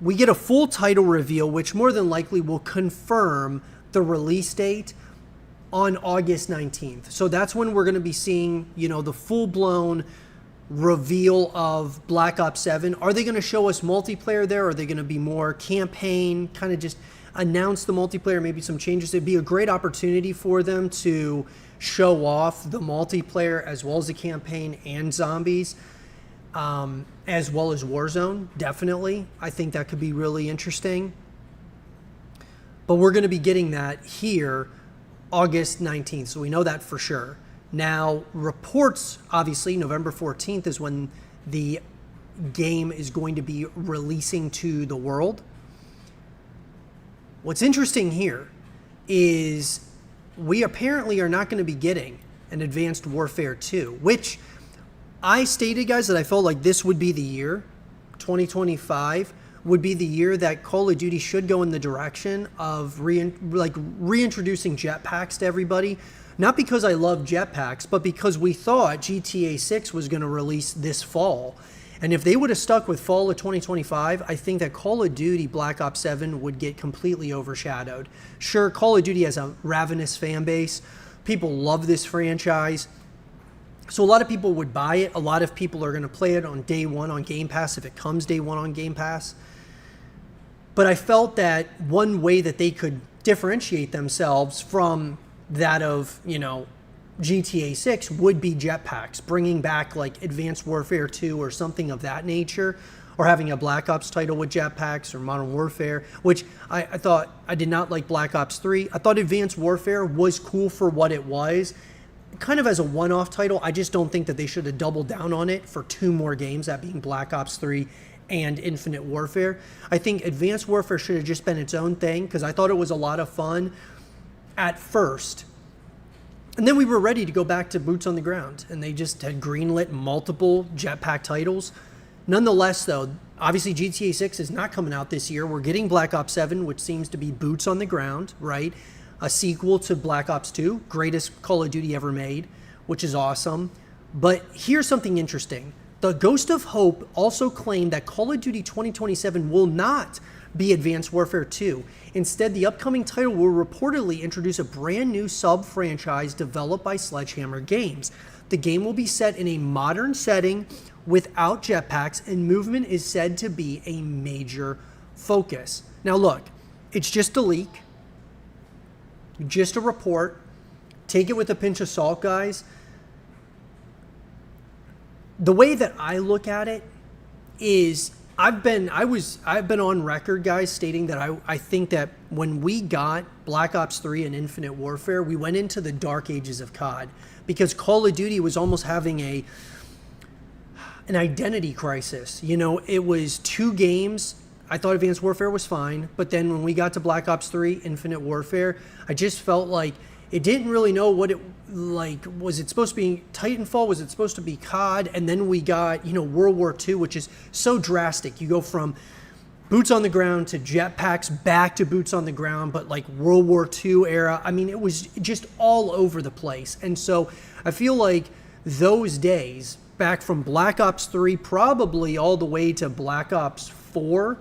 we get a full title reveal, which more than likely will confirm the release date on August 19th. So that's when we're going to be seeing, the full-blown reveal of Black Ops 7. Are they going to show us multiplayer there? Or are they going to be more campaign, kind of just announce the multiplayer, maybe some changes? It'd be a great opportunity for them to show off the multiplayer as well as the campaign and zombies, as well as Warzone, definitely. I think that could be really interesting. But we're going to be getting that here August 19th, so we know that for sure. Now, reports, obviously, November 14th is when the game is going to be releasing to the world. What's interesting here is we apparently are not going to be getting an Advanced Warfare 2, which I stated, guys, that I felt like this would be the year, 2025, would be the year that Call of Duty should go in the direction of reintroducing jetpacks to everybody. Not because I love jetpacks, but because we thought GTA 6 was going to release this fall. And if they would have stuck with fall of 2025, I think that Call of Duty Black Ops 7 would get completely overshadowed. Sure, Call of Duty has a ravenous fan base. People love this franchise. So a lot of people would buy it. A lot of people are going to play it on day one on Game Pass if it comes day one on Game Pass. But I felt that one way that they could differentiate themselves from that of, GTA 6 would be jetpacks, bringing back like Advanced Warfare 2 or something of that nature, or having a Black Ops title with jetpacks, or Modern Warfare, which I thought, I did not like Black Ops 3. I thought Advanced Warfare was cool for what it was, kind of as a one-off title. I just don't think that they should have doubled down on it for 2 more games, that being Black Ops 3 and Infinite Warfare. I think Advanced Warfare should have just been its own thing, because I thought it was a lot of fun at first. And then we were ready to go back to boots on the ground, and they just had greenlit multiple jetpack titles. Nonetheless, though, obviously GTA 6 is not coming out this year. We're getting Black Ops 7, which seems to be boots on the ground, right? A sequel to Black Ops 2, greatest Call of Duty ever made, which is awesome. But here's something interesting. The Ghost of Hope also claimed that Call of Duty 2027 will not be Advanced Warfare 2. Instead, the upcoming title will reportedly introduce a brand new sub-franchise developed by Sledgehammer Games. The game will be set in a modern setting without jetpacks, and movement is said to be a major focus. Now look, it's just a leak, just a report. Take it with a pinch of salt, guys. The way that I look at it is I've been on record, guys, stating that I think that when we got Black Ops 3 and Infinite Warfare, we went into the dark ages of COD, because Call of Duty was almost having an identity crisis. It was 2 games. I thought Advanced Warfare was fine, but then when we got to Black Ops 3, Infinite Warfare, I just felt like it didn't really know what it, was it supposed to be Titanfall? Was it supposed to be COD? And then we got, World War II, which is so drastic. You go from boots on the ground to jetpacks, back to boots on the ground, but like World War II era. I mean, it was just all over the place. And so I feel like those days, back from Black Ops 3, probably all the way to Black Ops 4,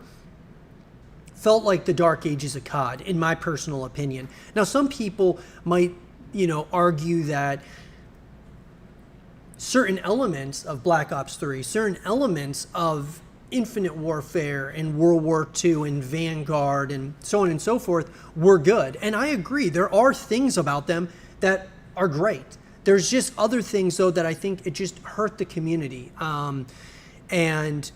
felt like the dark ages of COD, in my personal opinion. Now, some people might, argue that certain elements of Black Ops 3, certain elements of Infinite Warfare and World War II and Vanguard and so on and so forth were good. And I agree, there are things about them that are great. There's just other things, though, that I think it just hurt the community. And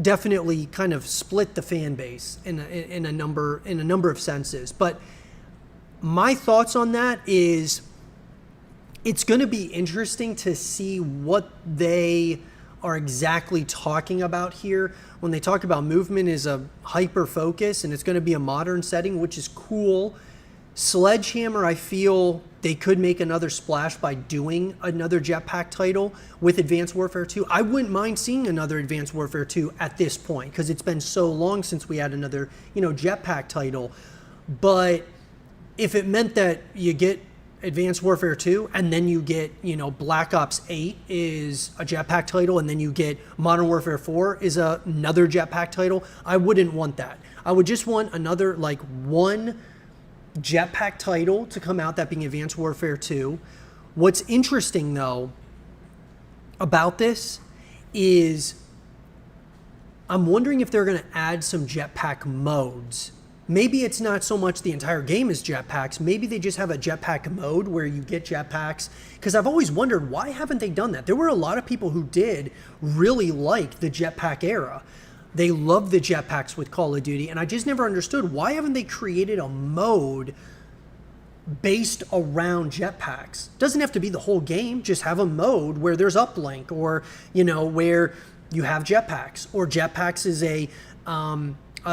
definitely kind of split the fan base in a number of senses. But my thoughts on that is it's going to be interesting to see what they are exactly talking about here when they talk about movement is a hyper focus and it's going to be a modern setting, which is cool. Sledgehammer, I feel they could make another splash by doing another jetpack title with Advanced Warfare 2. I wouldn't mind seeing another Advanced Warfare 2 at this point, because it's been so long since we had another, jetpack title. But if it meant that you get Advanced Warfare 2, and then you get, Black Ops 8 is a jetpack title, and then you get Modern Warfare 4 is another jetpack title. I wouldn't want that. I would just want another, one jetpack title to come out, that being Advanced Warfare 2. What's interesting, though, about this is I'm wondering if they're going to add some jetpack modes. Maybe it's not so much the entire game is jetpacks. Maybe they just have a jetpack mode where you get jetpacks. Because I've always wondered, why haven't they done that? There were a lot of people who did really like the jetpack era. They loved the jetpacks with Call of Duty, and I just never understood, why haven't they created a mode based around jetpacks? Doesn't have to be the whole game. Just have a mode where there's uplink, or, where you have jetpacks, or jetpacks is a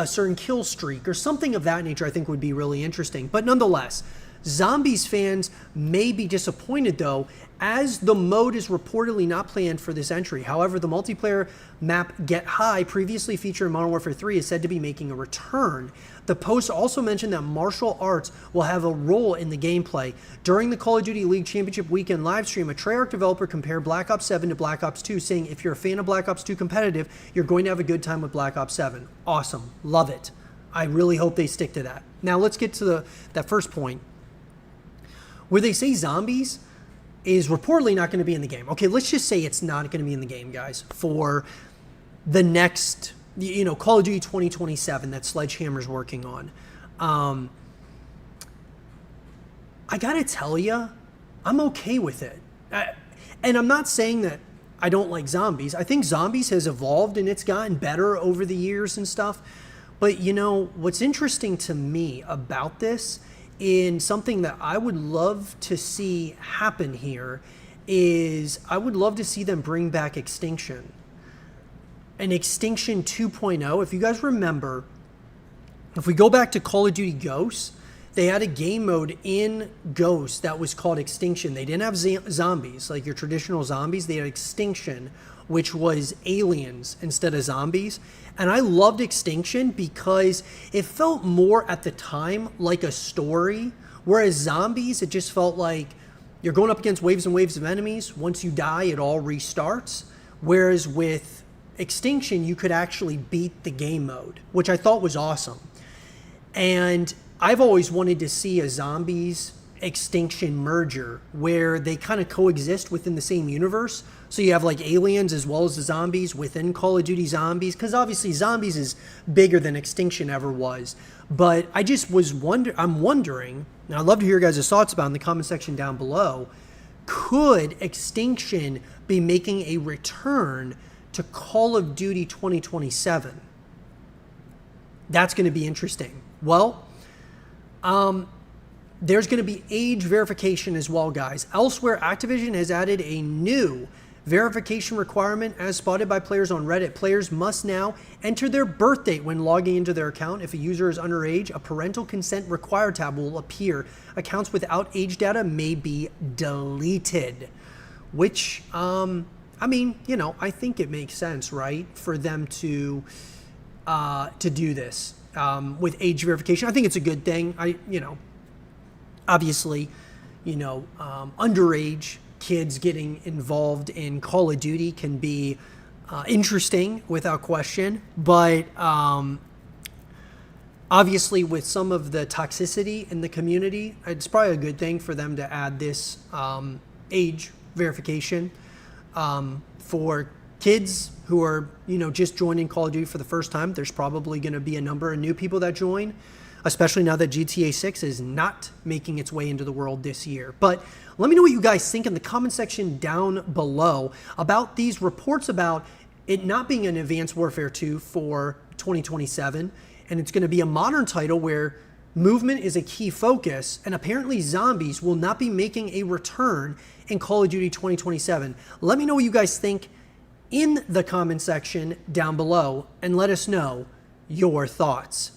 certain kill streak or something of that nature. I think would be really interesting. But nonetheless, Zombies fans may be disappointed, though, as the mode is reportedly not planned for this entry. However, the multiplayer map Get High, previously featured in Modern Warfare 3, is said to be making a return. The post also mentioned that martial arts will have a role in the gameplay. During the Call of Duty League Championship Weekend livestream, a Treyarch developer compared Black Ops 7 to Black Ops 2, saying if you're a fan of Black Ops 2 competitive, you're going to have a good time with Black Ops 7. Awesome. Love it. I really hope they stick to that. Now, let's get to that first point, where they say Zombies is reportedly not going to be in the game. Okay, let's just say it's not going to be in the game, guys, for the next, Call of Duty 2027 that Sledgehammer's working on. I got to tell you, I'm okay with it. And I'm not saying that I don't like Zombies. I think Zombies has evolved and it's gotten better over the years and stuff. But, what's interesting to me about this, in something that I would love to see happen here, is I would love to see them bring back Extinction. An Extinction 2.0. If you guys remember, if we go back to Call of Duty Ghosts, they had a game mode in Ghosts that was called Extinction. They didn't have zombies, like your traditional zombies. They had Extinction, which was aliens instead of zombies. And I loved Extinction because it felt more at the time like a story, whereas Zombies, it just felt like you're going up against waves and waves of enemies. Once you die, it all restarts. Whereas with Extinction, you could actually beat the game mode, which I thought was awesome. And I've always wanted to see a Zombies Extinction merger where they kind of coexist within the same universe. So you have like aliens as well as the zombies within Call of Duty Zombies, because obviously Zombies is bigger than Extinction ever was. But I just was I'm wondering, and I'd love to hear your guys' thoughts about it in the comment section down below, could Extinction be making a return to Call of Duty 2027? That's going to be interesting. Well, there's going to be age verification as well, guys. Elsewhere, Activision has added a new verification requirement as spotted by players on Reddit. Players must now enter their birth date when logging into their account. If a user is underage, a parental consent required tab will appear. Accounts without age data may be deleted, which, I think it makes sense, right, for them to do this with age verification. I think it's a good thing. Obviously, underage kids getting involved in Call of Duty can be interesting without question. But obviously, with some of the toxicity in the community, it's probably a good thing for them to add this age verification for kids who are, just joining Call of Duty for the first time. There's probably going to be a number of new people that join, especially now that GTA 6 is not making its way into the world this year. But let me know what you guys think in the comment section down below about these reports about it not being an Advanced Warfare 2 for 2027, and it's going to be a modern title where movement is a key focus, and apparently Zombies will not be making a return in Call of Duty 2027. Let me know what you guys think in the comment section down below, and let us know your thoughts.